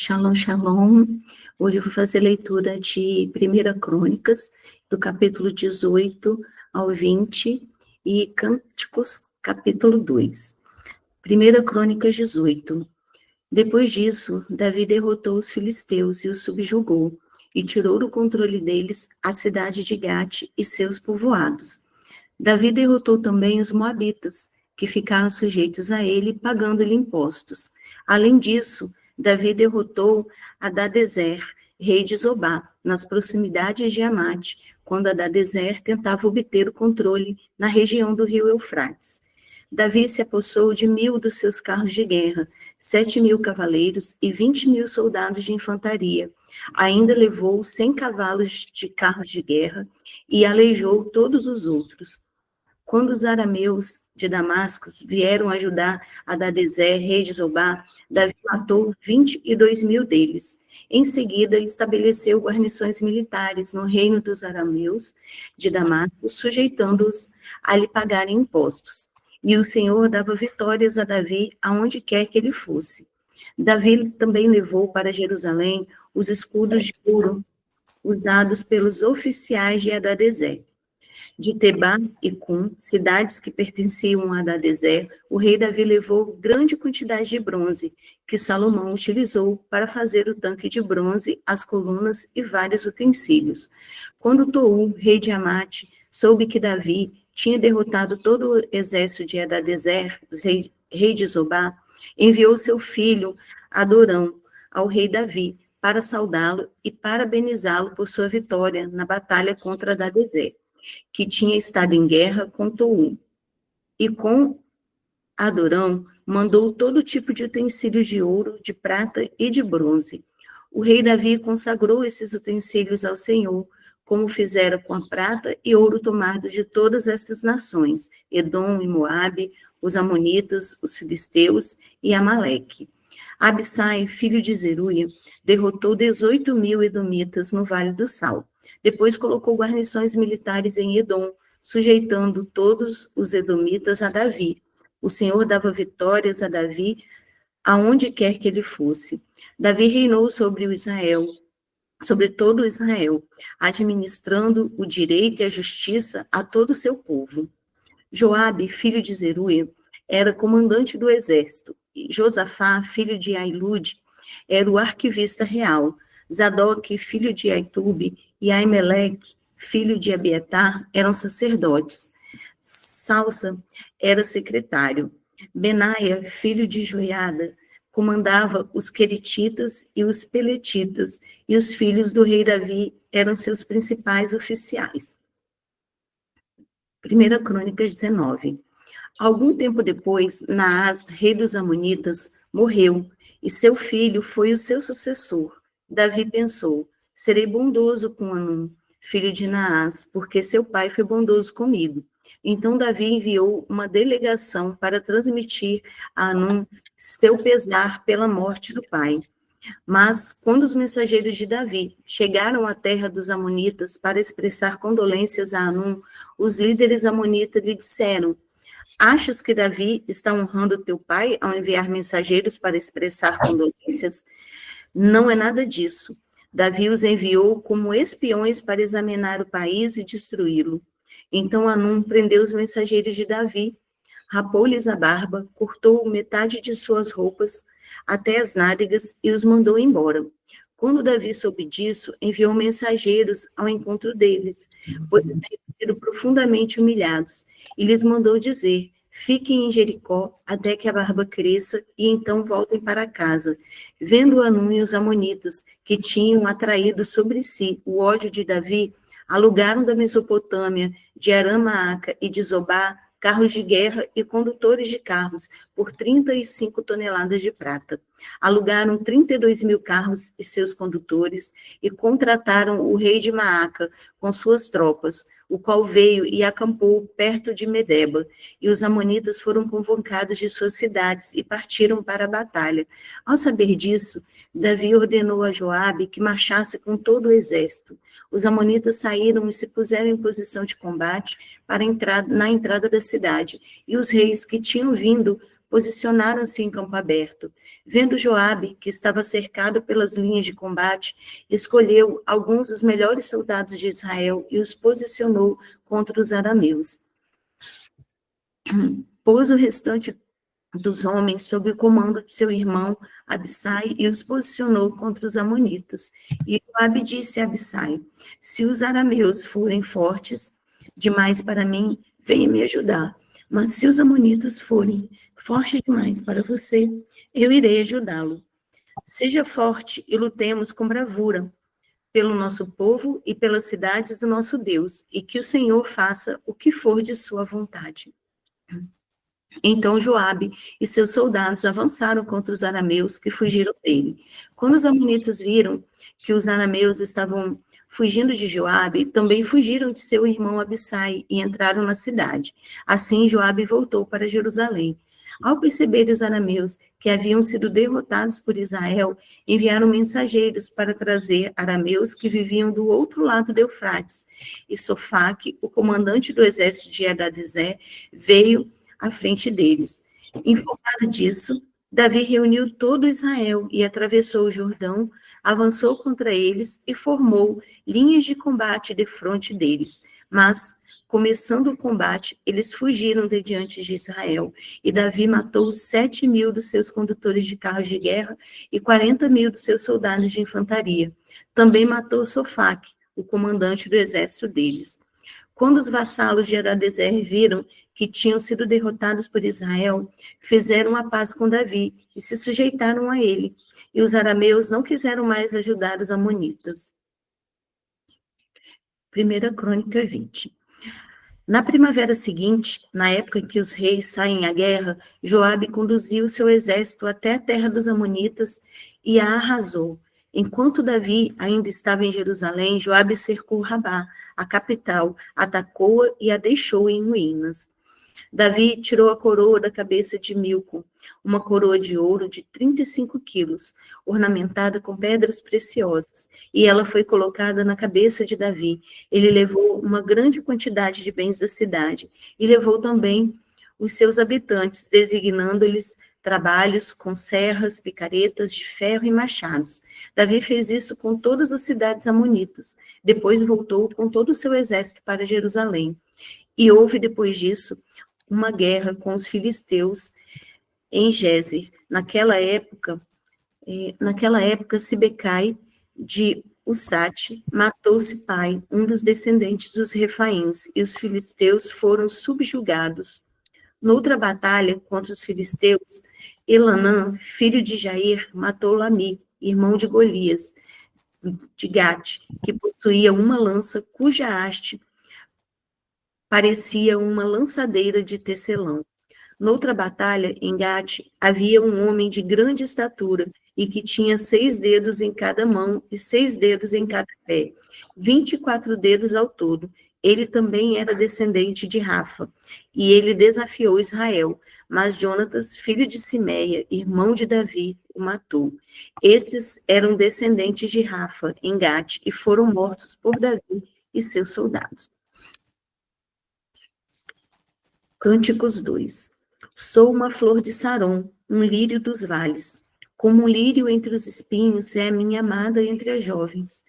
Shalom, shalom. Hoje eu vou fazer leitura de 1 Crônicas, do capítulo 18 ao 20, e Cânticos, capítulo 2. 1 Crônicas 18. Depois disso, Davi derrotou os filisteus e os subjugou, e tirou do controle deles a cidade de Gate e seus povoados. Davi derrotou também os moabitas, que ficaram sujeitos a ele, pagando-lhe impostos. Além disso, Davi derrotou Hadadezer, rei de Zobá, nas proximidades de Amate, quando Hadadezer tentava obter o controle na região do rio Eufrates. Davi se apossou de 1.000 dos seus carros de guerra, 7.000 cavaleiros e 20.000 soldados de infantaria. Ainda levou 100 cavalos de carros de guerra e aleijou todos os outros. Quando os arameus de Damasco vieram ajudar Hadadezer, rei de Zobá, Davi matou 22.000 deles. Em seguida, estabeleceu guarnições militares no reino dos arameus de Damasco, sujeitando-os a lhe pagarem impostos. E o Senhor dava vitórias a Davi aonde quer que ele fosse. Davi também levou para Jerusalém os escudos de ouro usados pelos oficiais de Hadadezer. De Tebá e Cum, cidades que pertenciam a Hadadezer, o rei Davi levou grande quantidade de bronze, que Salomão utilizou para fazer o tanque de bronze, as colunas e vários utensílios. Quando Tou, rei de Amate, soube que Davi tinha derrotado todo o exército de Hadadezer, rei de Zobá, enviou seu filho Adorão ao rei Davi para saudá-lo e parabenizá-lo por sua vitória na batalha contra Hadadezer, que tinha estado em guerra com Tou. E com Adorão mandou todo tipo de utensílios de ouro, de prata e de bronze. O rei Davi consagrou esses utensílios ao Senhor, como fizera com a prata e ouro tomados de todas estas nações, Edom e Moabe, os amonitas, os filisteus e Amaleque. Abissai, filho de Zeruia, derrotou 18.000 edomitas no Vale do Sal. Depois colocou guarnições militares em Edom, sujeitando todos os edomitas a Davi. O Senhor dava vitórias a Davi aonde quer que ele fosse. Davi reinou sobre todo o Israel, administrando o direito e a justiça a todo o seu povo. Joabe, filho de Zeruia, era comandante do exército. Josafá, filho de Ailude, era o arquivista real. Zadok, filho de Aitube, e Aimeleque, filho de Abiatar, eram sacerdotes. Salsa era secretário. Benaia, filho de Joiada, comandava os queretitas e os peletitas, e os filhos do rei Davi eram seus principais oficiais. 1 Crônicas 19. Algum tempo depois, Naás, rei dos Amonitas, morreu, e seu filho foi o seu sucessor. Davi pensou, serei bondoso com Anum, filho de Naás, porque seu pai foi bondoso comigo. Então Davi enviou uma delegação para transmitir a Anum seu pesar pela morte do pai. Mas, quando os mensageiros de Davi chegaram à terra dos Amonitas para expressar condolências a Anum, os líderes amonitas lhe disseram, achas que Davi está honrando teu pai ao enviar mensageiros para expressar condolências? Não é nada disso. Davi os enviou como espiões para examinar o país e destruí-lo. Então Anum prendeu os mensageiros de Davi, rapou-lhes a barba, cortou metade de suas roupas até as nádegas e os mandou embora. Quando Davi soube disso, enviou mensageiros ao encontro deles, pois haviam sido profundamente humilhados, e lhes mandou dizer, fiquem em Jericó até que a barba cresça e então voltem para casa. Vendo Anum e os amonitas, que tinham atraído sobre si o ódio de Davi, alugaram da Mesopotâmia, de Aram-Maaca e de Zobá, carros de guerra e condutores de carros por 35 toneladas de prata. Alugaram 32.000 carros e seus condutores e contrataram o rei de Maaca com suas tropas, o qual veio e acampou perto de Medeba, e os amonitas foram convocados de suas cidades e partiram para a batalha. Ao saber disso, Davi ordenou a Joabe que marchasse com todo o exército. Os amonitas saíram e se puseram em posição de combate na entrada da cidade, e os reis que tinham vindo posicionaram-se em campo aberto. Vendo Joabe, que estava cercado pelas linhas de combate, escolheu alguns dos melhores soldados de Israel e os posicionou contra os arameus. Pôs o restante dos homens sob o comando de seu irmão Abissai e os posicionou contra os amonitas. E Joabe disse a Abissai: se os arameus forem fortes demais para mim, venha me ajudar. Mas se os amonitas forem fortes demais para você, eu irei ajudá-lo. Seja forte e lutemos com bravura pelo nosso povo e pelas cidades do nosso Deus, e que o Senhor faça o que for de sua vontade. Então Joabe e seus soldados avançaram contra os arameus que fugiram dele. Quando os amonitas viram que os arameus estavam fugindo de Joabe, também fugiram de seu irmão Abissai e entraram na cidade. Assim Joabe voltou para Jerusalém. Ao perceber os arameus que haviam sido derrotados por Israel, enviaram mensageiros para trazer arameus que viviam do outro lado do Eufrates. E Sofaque, o comandante do exército de Hadadezer, veio à frente deles. Informado disso, Davi reuniu todo Israel e atravessou o Jordão, avançou contra eles e formou linhas de combate defronte deles. Mas, começando o combate, eles fugiram de diante de Israel, e Davi matou 7.000 dos seus condutores de carros de guerra e 40.000 dos seus soldados de infantaria. Também matou Sofaque, o comandante do exército deles. Quando os vassalos de Hadadezer viram que tinham sido derrotados por Israel, fizeram a paz com Davi e se sujeitaram a ele, e os arameus não quiseram mais ajudar os amonitas. 1 Crônica 20. Na primavera seguinte, na época em que os reis saem à guerra, Joabe conduziu seu exército até a terra dos amonitas e a arrasou. Enquanto Davi ainda estava em Jerusalém, Joabe cercou Rabá, a capital, atacou-a e a deixou em ruínas. Davi tirou a coroa da cabeça de Milcom, uma coroa de ouro de 35 quilos, ornamentada com pedras preciosas, e ela foi colocada na cabeça de Davi. Ele levou uma grande quantidade de bens da cidade, e levou também os seus habitantes, designando-lhes trabalhos com serras, picaretas de ferro e machados. Davi fez isso com todas as cidades amonitas. Depois voltou com todo o seu exército para Jerusalém. E houve, depois disso, uma guerra com os filisteus em Gézer. Naquela época, Sibecai de Usate matou Sipai, um dos descendentes dos Refaíns, e os filisteus foram subjugados. Noutra batalha contra os filisteus, Elanã, filho de Jair, matou Lami, irmão de Golias, de Gate, que possuía uma lança cuja haste parecia uma lançadeira de tecelão. Noutra batalha, em Gate, havia um homem de grande estatura e que tinha 6 dedos em cada mão e 6 dedos em cada pé, 24 dedos ao todo. Ele também era descendente de Rafa, e ele desafiou Israel, mas Jonatas, filho de Simeia, irmão de Davi, o matou. Esses eram descendentes de Rafa, em Gate, e foram mortos por Davi e seus soldados. Cânticos 2. Sou uma flor de Saron, um lírio dos vales. Como um lírio entre os espinhos é a minha amada entre as jovens.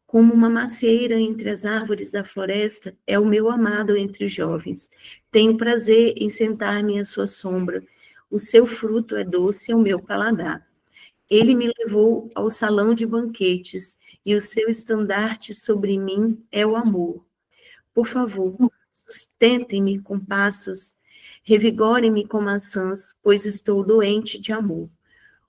Como uma macieira entre as árvores da floresta é o meu amado entre os jovens. Tenho prazer em sentar-me à sua sombra. O seu fruto é doce ao meu paladar. Ele me levou ao salão de banquetes, e o seu estandarte sobre mim é o amor. Por favor, sustentem-me com passas, revigorem-me com maçãs, pois estou doente de amor.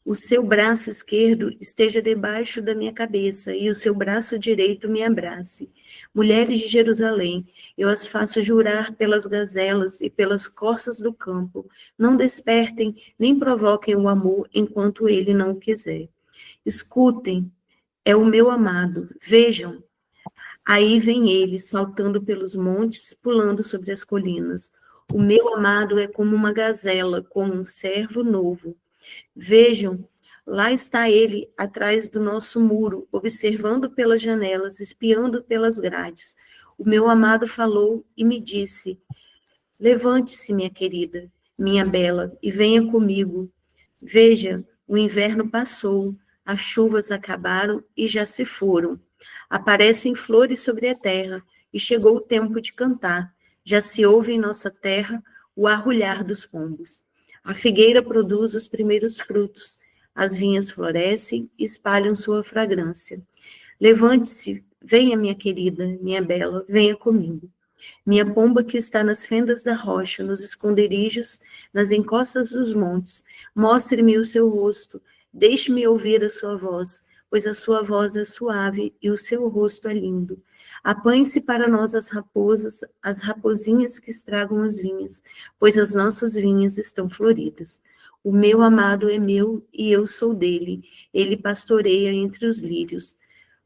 O seu braço esquerdo esteja debaixo da minha cabeça, e o seu braço direito me abrace. Mulheres de Jerusalém, eu as faço jurar pelas gazelas e pelas corças do campo. Não despertem, nem provoquem o amor, enquanto ele não o quiser. Escutem, é o meu amado, vejam. Aí vem ele, saltando pelos montes, pulando sobre as colinas. O meu amado é como uma gazela, como um cervo novo. Vejam, lá está ele, atrás do nosso muro, observando pelas janelas, espiando pelas grades. O meu amado falou e me disse: levante-se, minha querida, minha bela, e venha comigo. Veja, o inverno passou, as chuvas acabaram e já se foram. Aparecem flores sobre a terra, e chegou o tempo de cantar. Já se ouve em nossa terra o arrulhar dos pombos. A figueira produz os primeiros frutos, as vinhas florescem e espalham sua fragrância. Levante-se, venha, minha querida, minha bela, venha comigo. Minha pomba que está nas fendas da rocha, nos esconderijos, nas encostas dos montes, mostre-me o seu rosto, deixe-me ouvir a sua voz, pois a sua voz é suave e o seu rosto é lindo. Apanhe-se para nós as raposas, as raposinhas que estragam as vinhas, pois as nossas vinhas estão floridas. O meu amado é meu e eu sou dele, ele pastoreia entre os lírios.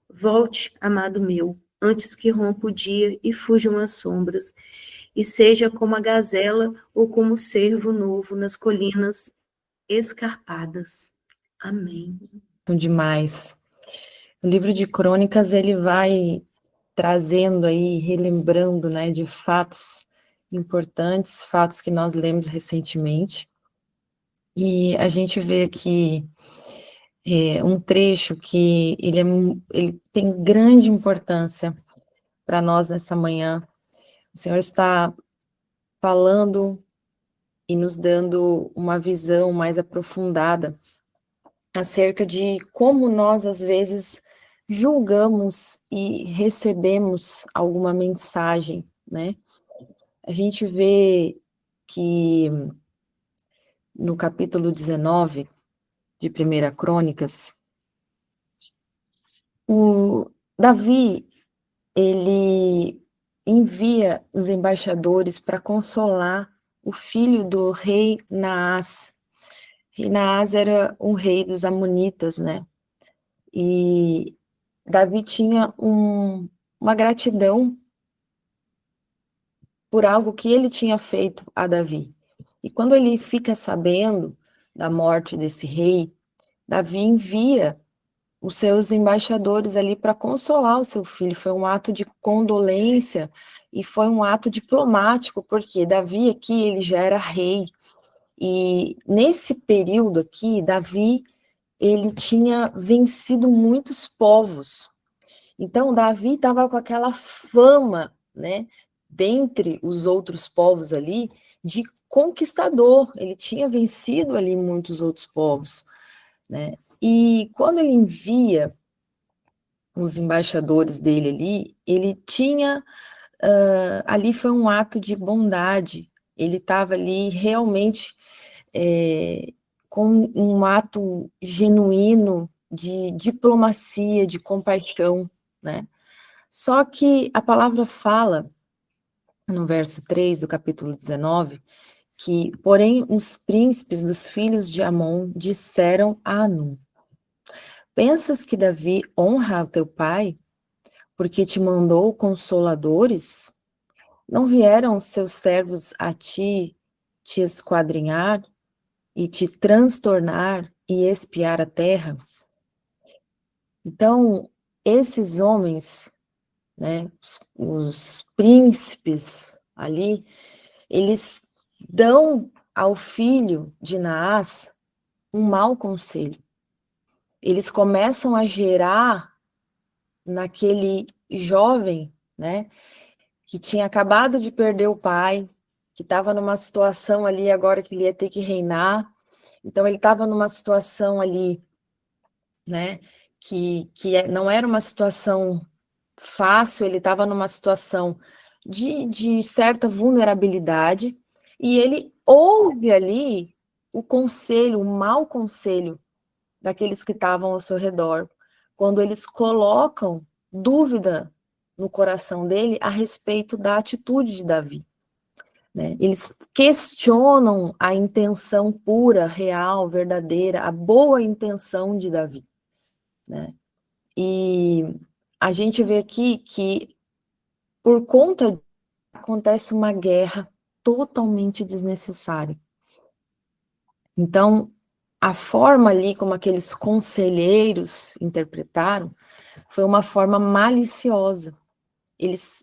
Volte, amado meu, antes que rompa o dia e fujam as sombras, e seja como a gazela ou como o cervo novo nas colinas escarpadas. Amém. Demais. O livro de Crônicas, ele vai trazendo aí, relembrando, né, de fatos importantes, fatos que nós lemos recentemente, e a gente vê aqui um trecho que ele tem grande importância para nós nessa manhã. O Senhor está falando e nos dando uma visão mais aprofundada acerca de como nós, às vezes, julgamos e recebemos alguma mensagem, né? A gente vê que no capítulo 19 de 1 Crônicas, o Davi, ele envia os embaixadores para consolar o filho do rei Naás. Rei Naás era um rei dos amonitas, né? E Davi tinha uma gratidão por algo que ele tinha feito a Davi. E quando ele fica sabendo da morte desse rei, Davi envia os seus embaixadores ali para consolar o seu filho. Foi um ato de condolência e foi um ato diplomático, porque Davi aqui, ele já era rei. E nesse período aqui, Davi, ele tinha vencido muitos povos. Então, Davi estava com aquela fama, né, dentre os outros povos ali, de conquistador. Ele tinha vencido ali muitos outros povos, né? E quando ele envia os embaixadores dele ali, ele tinha, ali foi um ato de bondade, ele estava ali realmente com um ato genuíno de diplomacia, de compaixão, né? Só que a palavra fala, no verso 3 do capítulo 19, que, porém, os príncipes dos filhos de Amon disseram a Anum: pensas que Davi honra o teu pai, porque te mandou consoladores? Não vieram seus servos a ti te esquadrinhar e te transtornar e espiar a terra? Então, esses homens, né, os príncipes ali, eles dão ao filho de Naás um mau conselho. Eles começam a gerar naquele jovem, né, que tinha acabado de perder o pai, que estava numa situação ali agora que ele ia ter que reinar. Então ele estava numa situação ali, né, que não era uma situação fácil, ele estava numa situação de certa vulnerabilidade, e ele ouve ali o conselho, o mau conselho daqueles que estavam ao seu redor, quando eles colocam dúvida no coração dele a respeito da atitude de Davi, né? Eles questionam a intenção pura, real, verdadeira, a boa intenção de Davi, né? E a gente vê aqui que, por conta, acontece uma guerra totalmente desnecessária. Então, a forma ali como aqueles conselheiros interpretaram foi uma forma maliciosa. Eles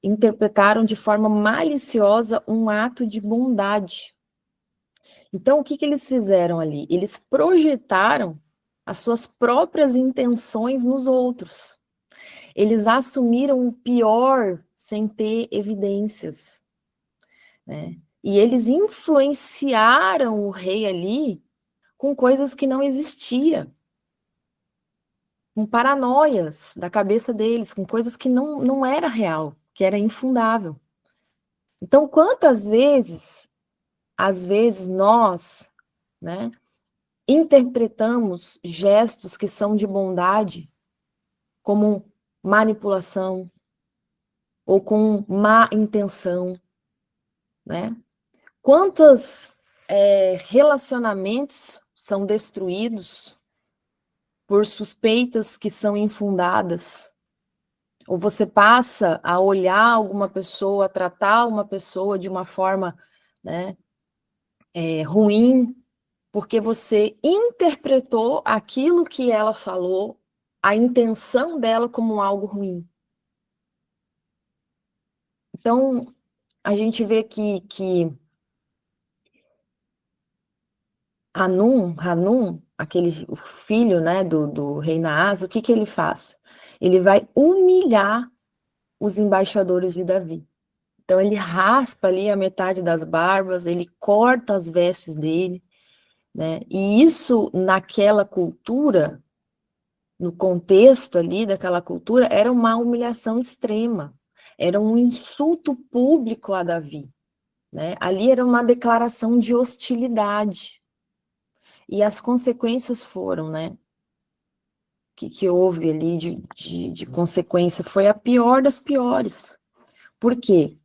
interpretaram de forma maliciosa um ato de bondade. Então, o que eles fizeram ali? Eles projetaram as suas próprias intenções nos outros. Eles assumiram o pior sem ter evidências, né? E eles influenciaram o rei ali com coisas que não existiam, com paranoias da cabeça deles, com coisas que não era real, que era infundável. Então, quantas vezes, às vezes, nós, né, interpretamos gestos que são de bondade como manipulação ou com má intenção, né? Quantos relacionamentos são destruídos por suspeitas que são infundadas? Ou você passa a olhar alguma pessoa, a tratar uma pessoa de uma forma, né, ruim, porque você interpretou aquilo que ela falou, a intenção dela como algo ruim. Então, a gente vê que Hanum, o filho, né, do rei Naás, o que ele faz? Ele vai humilhar os embaixadores de Davi. Então, ele raspa ali a metade das barbas, ele corta as vestes dele, né? E isso, naquela cultura, no contexto ali daquela cultura, era uma humilhação extrema, era um insulto público a Davi, né? Ali era uma declaração de hostilidade. E as consequências foram, né? Que houve ali de consequência foi a pior das piores. Por quê?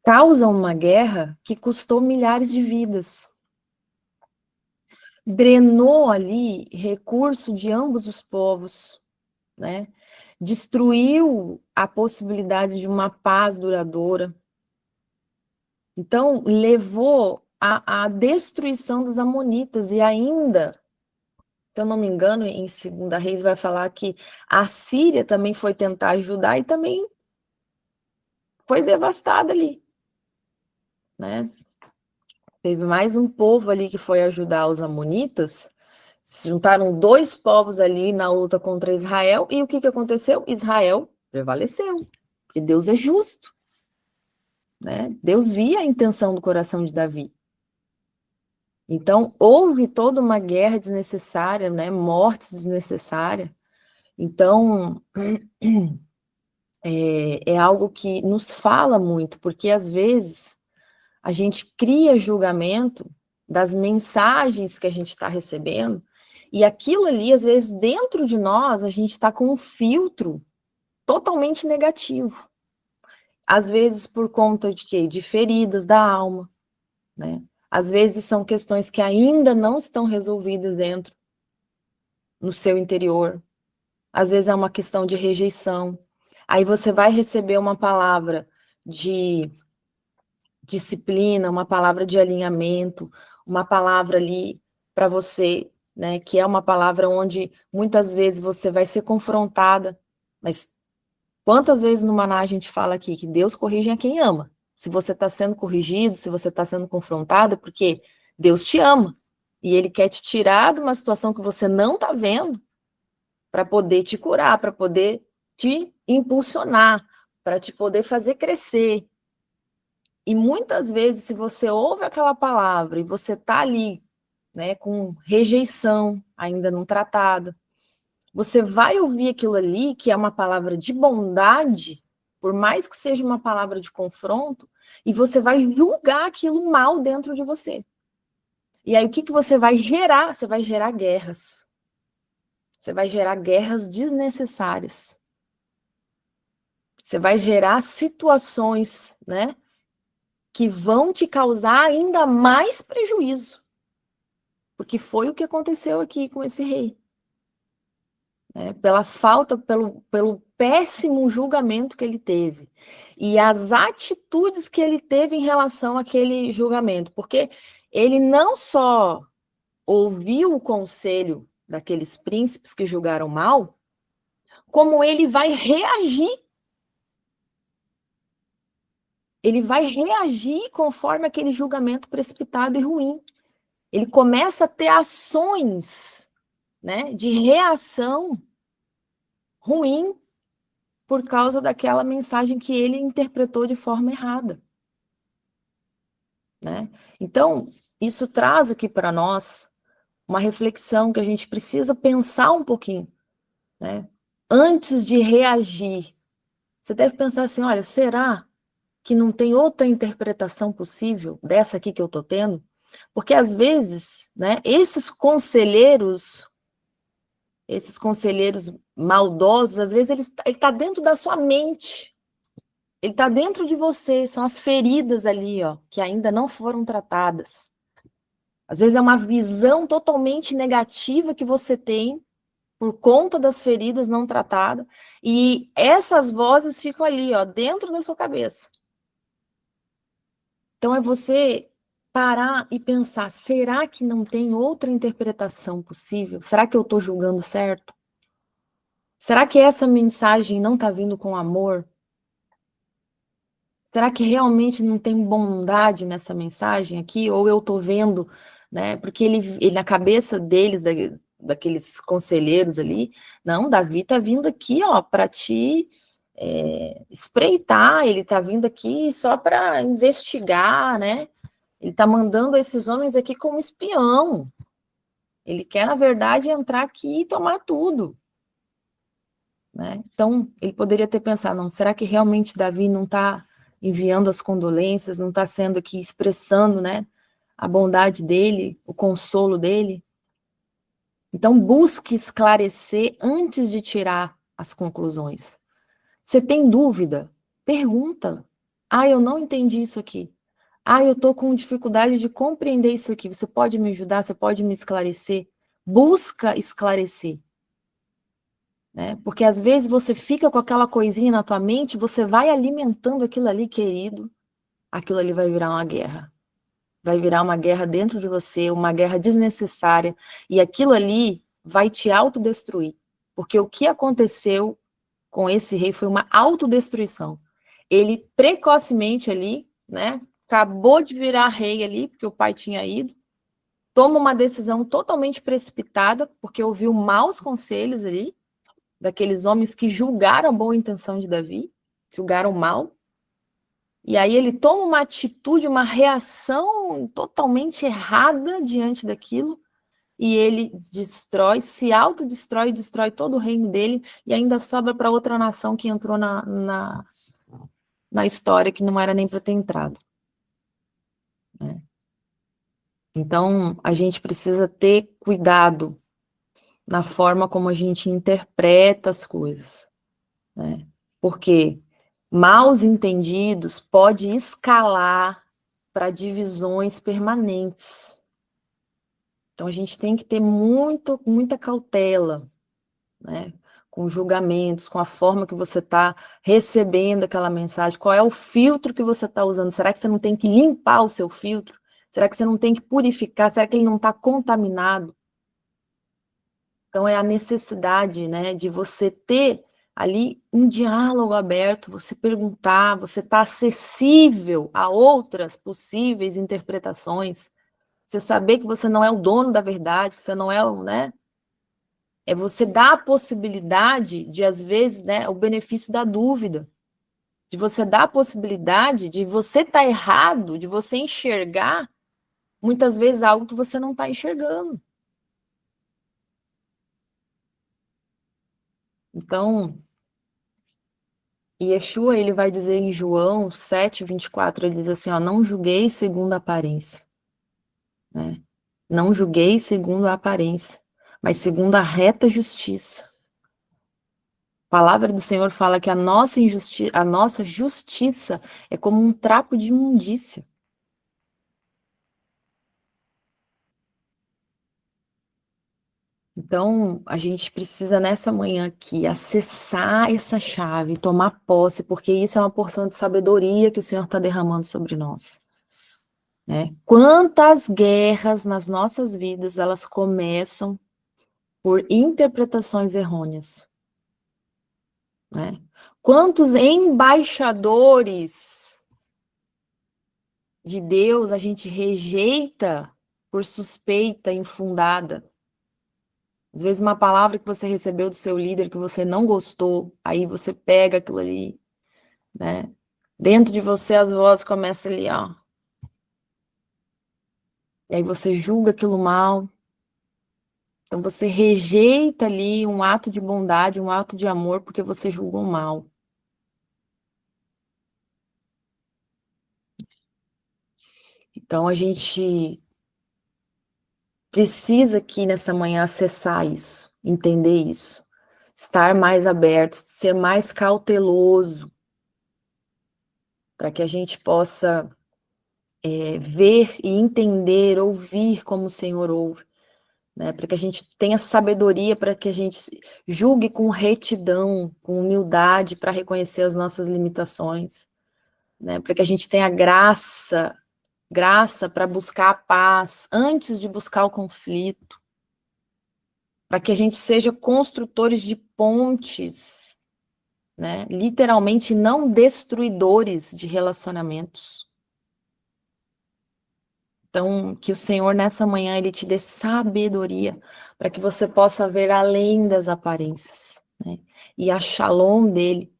Causa uma guerra que custou milhares de vidas. Drenou ali recurso de ambos os povos, né? Destruiu a possibilidade de uma paz duradoura. Então, levou à destruição dos amonitas e ainda, se eu não me engano, em 2 Reis vai falar que a Síria também foi tentar ajudar e também foi devastada ali, né? Teve mais um povo ali que foi ajudar os amonitas, se juntaram 2 povos ali na luta contra Israel, e o que aconteceu? Israel prevaleceu, porque Deus é justo, né? Deus via a intenção do coração de Davi. Então, houve toda uma guerra desnecessária, né? Mortes desnecessárias. Então, é algo que nos fala muito, porque às vezes a gente cria julgamento das mensagens que a gente está recebendo, e aquilo ali, às vezes, dentro de nós, a gente está com um filtro totalmente negativo. Às vezes, por conta de quê? De feridas da alma, né? Às vezes são questões que ainda não estão resolvidas dentro, no seu interior. Às vezes é uma questão de rejeição. Aí você vai receber uma palavra de disciplina, uma palavra de alinhamento, uma palavra ali para você, né, que é uma palavra onde muitas vezes você vai ser confrontada, mas quantas vezes no Maná a gente fala aqui que Deus corrige a quem ama? Se você está sendo corrigido, se você está sendo confrontado, é porque Deus te ama, e Ele quer te tirar de uma situação que você não está vendo, para poder te curar, para poder te impulsionar, para te poder fazer crescer. E muitas vezes, se você ouve aquela palavra e você está ali, né, com rejeição, ainda não tratada, você vai ouvir aquilo ali, que é uma palavra de bondade, por mais que seja uma palavra de confronto, e você vai julgar aquilo mal dentro de você. E aí, o que você vai gerar? Você vai gerar guerras. Você vai gerar guerras desnecessárias. Você vai gerar situações, né, que vão te causar ainda mais prejuízo. Porque foi o que aconteceu aqui com esse rei. Pela falta, pelo péssimo julgamento que ele teve. E as atitudes que ele teve em relação àquele julgamento. Porque ele não só ouviu o conselho daqueles príncipes que julgaram mal, como ele vai reagir ele vai reagir conforme aquele julgamento precipitado e ruim. Ele começa a ter ações, né, de reação ruim por causa daquela mensagem que ele interpretou de forma errada, né? Então, isso traz aqui para nós uma reflexão que a gente precisa pensar um pouquinho, né? Antes de reagir, você deve pensar assim, olha, será que não tem outra interpretação possível dessa aqui que eu estou tendo? Porque às vezes, né, esses conselheiros maldosos, às vezes ele está dentro da sua mente, ele está dentro de você, são as feridas ali, ó, que ainda não foram tratadas. Às vezes é uma visão totalmente negativa que você tem por conta das feridas não tratadas, e essas vozes ficam ali, ó, dentro da sua cabeça. Então é você parar e pensar, será que não tem outra interpretação possível? Será que eu estou julgando certo? Será que essa mensagem não está vindo com amor? Será que realmente não tem bondade nessa mensagem aqui? Ou eu estou vendo, né? Porque ele na cabeça deles, daqueles conselheiros ali, não, Davi está vindo aqui, ó, para te espreitar, ele está vindo aqui só para investigar, né? Ele está mandando esses homens aqui como espião. Ele quer, na verdade, entrar aqui e tomar tudo, né? Então, ele poderia ter pensado, não, será que realmente Davi não está enviando as condolências, não está sendo aqui expressando, né, a bondade dele, o consolo dele? Então, busque esclarecer antes de tirar as conclusões. Você tem dúvida? Pergunta. Ah, eu não entendi isso aqui. Ah, eu estou com dificuldade de compreender isso aqui. Você pode me ajudar? Você pode me esclarecer? Busca esclarecer. Né? Porque às vezes você fica com aquela coisinha na tua mente, você vai alimentando aquilo ali, querido, aquilo ali vai virar uma guerra. Vai virar uma guerra dentro de você, uma guerra desnecessária, e aquilo ali vai te autodestruir. Porque o que aconteceu com esse rei foi uma autodestruição. Ele precocemente ali, né, acabou de virar rei ali, porque o pai tinha ido, toma uma decisão totalmente precipitada, porque ouviu maus conselhos ali, daqueles homens que julgaram a boa intenção de Davi, julgaram mal, e aí ele toma uma atitude, uma reação totalmente errada diante daquilo, e ele destrói, se autodestrói, destrói todo o reino dele, e ainda sobra para outra nação que entrou na história, que não era nem para ter entrado. Né? Então, a gente precisa ter cuidado na forma como a gente interpreta as coisas, né? Porque maus entendidos pode escalar para divisões permanentes. Então, a gente tem que ter muita cautela, né? Com julgamentos, com a forma que você está recebendo aquela mensagem, qual é o filtro que você está usando? Será que você não tem que limpar o seu filtro? Será que você não tem que purificar? Será que ele não está contaminado? Então, é a necessidade, né, de você ter ali um diálogo aberto, você perguntar, você está acessível a outras possíveis interpretações, você saber que você não é o dono da verdade, você não é o, né? É você dar a possibilidade de, às vezes, né, o benefício da dúvida, de você dar a possibilidade de você estar errado, de você enxergar, muitas vezes, algo que você não está enxergando. Então, Yeshua, ele vai dizer em João 7:24, ele diz assim, ó, não julguei segundo a aparência, né? Não julguei segundo a aparência, mas segundo a reta justiça. A palavra do Senhor fala que a nossa justiça é como um trapo de imundícia. Então, a gente precisa nessa manhã aqui acessar essa chave, tomar posse, porque isso é uma porção de sabedoria que o Senhor está derramando sobre nós. Né? Quantas guerras nas nossas vidas elas começam por interpretações errôneas? Né? Quantos embaixadores de Deus a gente rejeita por suspeita infundada. Às vezes uma palavra que você recebeu do seu líder que você não gostou, aí você pega aquilo ali, né? Dentro de você as vozes começam ali, ó. E aí você julga aquilo mal. Então você rejeita ali um ato de bondade, um ato de amor, porque você julgou mal. Então a gente precisa aqui nessa manhã acessar isso, entender isso, estar mais aberto, ser mais cauteloso, para que a gente possa ver e entender, ouvir como o Senhor ouve, né? Para que a gente tenha sabedoria, para que a gente julgue com retidão, com humildade, para reconhecer as nossas limitações, né? Para que a gente tenha graça para buscar a paz antes de buscar o conflito, para que a gente seja construtores de pontes, né? Literalmente não destruidores de relacionamentos. Então, que o Senhor nessa manhã ele te dê sabedoria para que você possa ver além das aparências, né? E a shalom dele,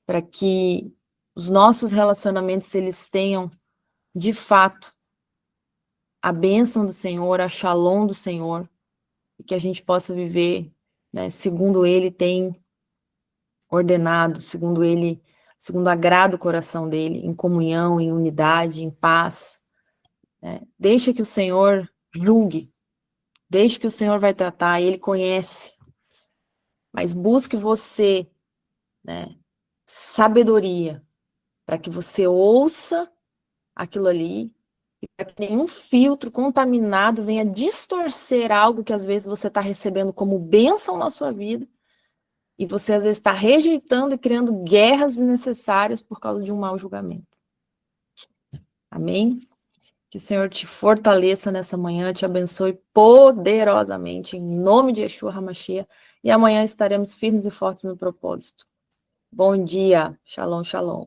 para que os nossos relacionamentos eles tenham de fato a bênção do Senhor, a shalom do Senhor, e que a gente possa viver, né, segundo ele tem ordenado, segundo agrada o coração dele, em comunhão, em unidade, em paz, né? Deixa que o Senhor julgue, deixa que o Senhor vai tratar, ele conhece, mas busque você, né, sabedoria, para que você ouça aquilo ali, e para que nenhum filtro contaminado venha distorcer algo que às vezes você está recebendo como bênção na sua vida, e você às vezes está rejeitando e criando guerras desnecessárias por causa de um mau julgamento. Amém? Que o Senhor te fortaleça nessa manhã, te abençoe poderosamente, em nome de Yeshua HaMashiach, e amanhã estaremos firmes e fortes no propósito. Bom dia, shalom, shalom.